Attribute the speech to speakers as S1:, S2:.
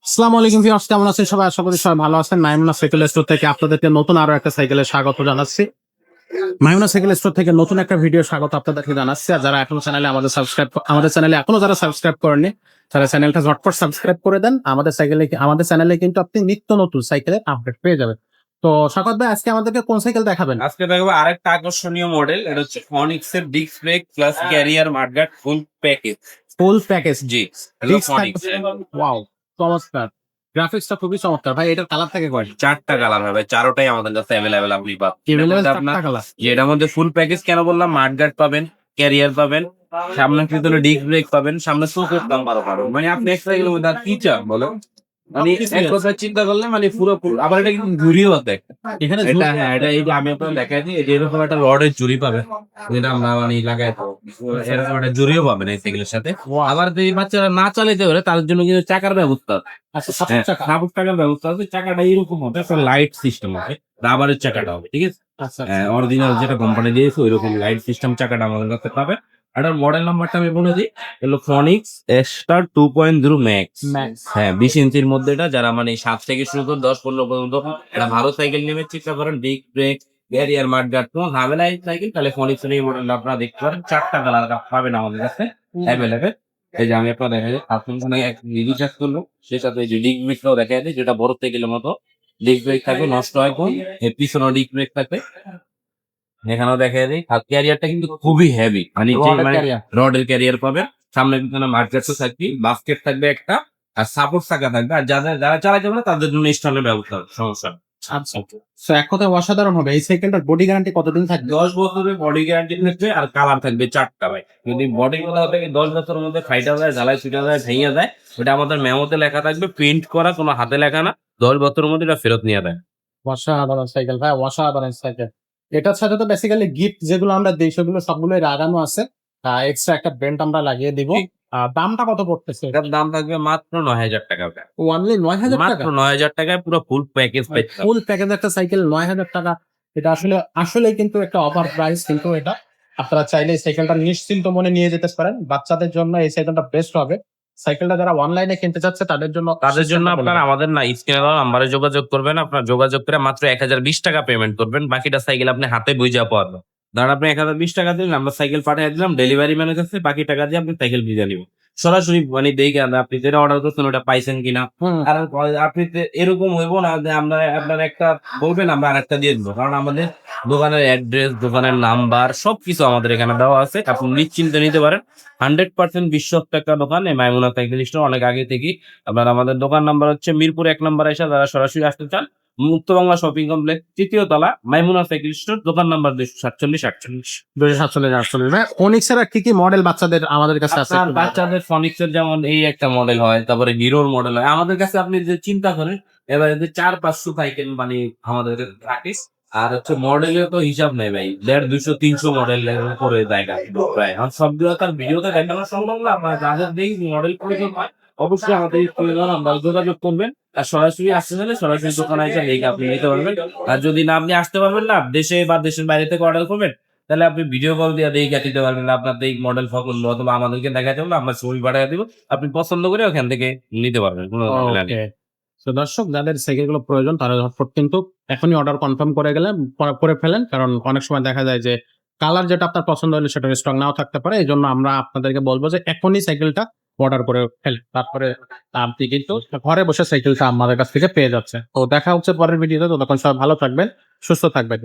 S1: আসসালামু আলাইকুম ভিউয়ার্স, কেমন আছেন সবাই? আশা করি সবাই ভালো আছেন। মাইমুনা সাইকেল স্টোর থেকে আপনাদেরকে নতুন আরো একটা সাইকেলের স্বাগত জানাচ্ছি। মাইমুনা সাইকেল স্টোর থেকে নতুন একটা ভিডিও স্বাগত আপনাদেরকে জানাচ্ছি। আর যারা এখনো চ্যানেলে আমাদের চ্যানেলে এখনো যারা সাবস্ক্রাইব করেননি, তারা চ্যানেলটা ঝটপট সাবস্ক্রাইব করে দেন। আমাদের চ্যানেলে কিন্তু আপনি নিত্য নতুন সাইকেলের আপডেট পেয়ে যাবেন। তো শাকত ভাই, আজকে আমাদেরকে কোন সাইকেল দেখাবেন?
S2: আজকে দেখবো আরেকটা আকর্ষণীয় মডেল। এটা হচ্ছে ফনিক্স এর disc brake plus carrier mudguard full package.
S1: Full package.
S2: জি, হলো ফনিক্স।
S1: ওয়াও, চমৎকার। গ্রাফিক্সটা খুবই চমৎকার ভাই। এটার কালার থেকে কয়?
S2: চারটা কালার হবে, চারোটাই আমাদের কাছে অ্যাভেলেবেল। আপনি
S1: Available
S2: আপনার
S1: চারটা কালার।
S2: যে এটার মধ্যে ফুল প্যাকেজ কেন বললাম, মাডগার্ড পাবেন, ক্যারিয়ার পাবেন, সামনে ভিতরে ডিস্ক ব্রেক পাবেন, সামনে সুপার নাম্বার পাবেন। মানে আপনি এক্সট্রা এগুলোর মধ্যে আর কি চান বলো? মানে এক কথা চিন্তা করলে মানে পুরো আবার এটা কিন্তু ঘুরিও দেখ
S1: এখানে
S2: এটা। হ্যাঁ, এটা এই যে আমি আপনাকে দেখাই দিই, এই যে এরকম একটা রডের জুড়ি পাবেন, যেটা আমরা মানে লাগাই দেবো। এরকম একটা জুড়িও পাবেন এই সাইকেলের সাথে। আবার যদি বাচ্চারা না চালাতে পারে তাদের জন্য কিন্তু চাকার ব্যবস্থা আছে।
S1: আচ্ছা,
S2: হ্যাঁ, সাপোর্ট চাকার ব্যবস্থা আছে। চাকাটা এরকম হবে, একটা লাইট সিস্টেম হবে, রাবারের চাকাটা হবে, ঠিক আছে।
S1: আচ্ছা।
S2: অরিজিনাল যেটা কোম্পানি দিয়েছে ওইরকম লাইট সিস্টেম চাকাটা আমাদের কাছে পাবে। আর মডেল নাম্বারটা আমি বলে দিই, হলো ফনিক্স এক্সটার 2.0 ম্যাক্স।
S1: ম্যাক্স।
S2: হ্যাঁ, 20 ইঞ্চির মধ্যে এটা। যারা মানে 7 থেকে শুরু করে 10-15 পর্যন্ত একটা ভালো সাইকেল নেবে চেষ্টা করেন, ডিস্ক ব্রেক, ক্যারিয়ার মাডগার্ড, কোনো ঝামেলা সাইকেল, তাহলে ফনিক্স এর এই মডেলটা আপনারা দেখতে পারেন। চারটা কালার পাবেন আমাদের কাছে অ্যাভেলেবেল। এই যে আমি আপনার দেখা যায় আপনি এক রিচার্জ করলো, সে সাথে এই যে ডিস্ক ব্রেকটাও দেখা যায়, যেটা বড় সাইকেলের মতো ডিস্ক ব্রেক থাকবে, নষ্ট হয় কোন পিছনে ডিস্ক ব্রেক থাকবে, এখানেও দেখা যায়। আর ক্যারিয়ারটা কিন্তু খুবই হেভি, মানে রডের ক্যারিয়ার পাবেন, সামনে পিছনে মার্কেট থাকবে, বাস্কেট থাকবে একটা, আর সাপোর্ট চাকা থাকবে। আর যারা চালাতে পারে তাদের জন্য স্টলের ব্যবস্থা হবে, সমস্যা নেই।
S1: আচ্ছা, সো এক কথায় অসাধারণ হবে। এই সাইকেলটার বডি গ্যারান্টি কতদিন থাকবে?
S2: 10 বছরের বডি গ্যারান্টি থাকবে, আর কালার থাকবে চারটা ভাই। যদি বডি গুলো থেকে 10 বছরের মধ্যে ফাইটা যায়, জ্বালায় ছুটা যায়, ভেঙে যায়, ওটা আমাদের মেমোতে লেখা থাকবে, প্রিন্ট করা, কোনো হাতে লেখা না। 10 বছরের মধ্যে এটা ফেরত নিয়ে দেয়।
S1: অসাধারণ সাইকেল ভাই, অসাধারণ সাইকেল। এটার সাথে তো বেসিক্যালি গিফট যেগুলো আমরা দিই সেগুলো সবগুলোই লাগানো আছে। এক্সট্রা একটা বেল্ট আমরা লাগিয়ে দিব। দামটা কত পড়তেছে?
S2: এটার দাম থাকবে মাত্র 9,000 টাকা।
S1: অনলি 9,000 টাকা?
S2: মাত্র 9,000 টাকায় পুরো ফুল প্যাকেজ পাইতে
S1: ফুল প্যাকেজ একটা সাইকেল 9,000 টাকা। এটা আসলে কিন্তু একটা অফার প্রাইস। কিন্তু এটা আপনারা চাইলে এই সাইকেলটা নিশ্চিন্ত মনে নিয়ে যেতে পারেন। বাচ্চাদের জন্য এই সাইকেলটা বেস্ট হবে। সাইকেলটা যারা অনলাইনে কিনতে চাচ্ছে তাদের জন্য
S2: আপনার আমাদের না স্ক্রিনে দেওয়া নাম্বারে যোগাযোগ করবেন। আপনার যোগাযোগ করে মাত্র 1,020 টাকা পেমেন্ট করবেন, বাকিটা সাইকেল আপনি হাতে বুঝা পাওয়ার। ধরেন আপনি 1,020 টাকা দিলেন, আমরা সাইকেল পাঠিয়ে দিলাম, ডেলিভারি ম্যানের কাছে বাকি টাকা দিয়ে আপনি সাইকেল বুঝে নিব সরাসরি। মানে দেখে আপনি যেটা অর্ডার করছেন ওটা পাইছেন কিনা। আর আপনি এরকম হইব না যে আপনার একটা বলবেন আমরা আরেকটা দিয়ে দিবো, কারণ আমাদের দোকানের অ্যাড্রেস, দোকানের নাম্বার সবকিছু আমাদের এখানে দেওয়া আছে। আপনি নিশ্চিন্তে নিতে পারেন। 100% বিশ্বস্ত একটা দোকান এই মাইমুনা সাইকেল স্টোর, অনেক আগে থেকেই। আপনার আমাদের দোকান নাম্বার হচ্ছে মিরপুর 1 নম্বর। এসে যারা সরাসরি আসতে চান, মুক্ত বাংলা শপিং কমপ্লেক্স, 3য় তলা, মাইমুনা সাইকেল স্টোর, দোকান নাম্বার 247-48।
S1: 247 ভাই। ফোনিক্স এর আর কি কি মডেল বাচ্চাদের আমাদের কাছে আছে?
S2: আপনার বাচ্চাদের ফনিক্স এর যেমন এই একটা মডেল হয়, তারপরে হিরোর মডেল হয় আমাদের কাছে। আপনি যে চিন্তা করেন, এবারে যে 400-500 সাইকেল মানে আমাদের রাখিস। আর হচ্ছে মডেলের তো হিসাব নেই ভাই, 150, 200, 300 মডেল করে জায়গা প্রায়। আর সবগুলো তার ভিডিওতে দেখানো সম্ভব না। আমরা যাদের দেখি মডেল প্রয়োজন হয়, অবশ্যই আমাদের আমরা যোগাযোগ করবেন। আর সরাসরি আসতে চাইলে সরাসরি দোকানে এসে দেখে আপনি নিতে পারবেন। আর যদি না আপনি আসতে পারবেন না, দেশে বা দেশের বাইরে থেকে অর্ডার করবেন, তাহলে আপনি ভিডিও কল দিয়ে দেখে দিতে পারবেন। আপনার এই মডেল ফকল অথবা আমাদেরকে দেখাতে হবে, আমরা ছবি পাঠিয়ে দিব, আপনি পছন্দ করে ওখান থেকে নিতে পারবেন, কোনো ঝামেলা নেই।
S1: ওকে। তো দর্শক, যাদের সাইকেলগুলো প্রয়োজন তারা ঝটপট কিন্তু এখনই অর্ডার কনফার্ম করে ফেলেন। কারণ অনেক সময় দেখা যায় যে কালার যেটা আপনার পছন্দ হলে সেটা স্ট্রং নাও থাকতে পারে। এইজন্য আমরা আপনাদেরকে বলবো যে এখনই সাইকেলটা অর্ডার করে ফেলেন। তারপরে আপনি কিন্তু ঘরে বসে সাইকেলটা আমাদের কাছ থেকে পেয়ে যাচ্ছে। তো দেখা হচ্ছে পরের ভিডিওতে। ততক্ষণ সবাই ভালো থাকবেন, সুস্থ থাকবেন।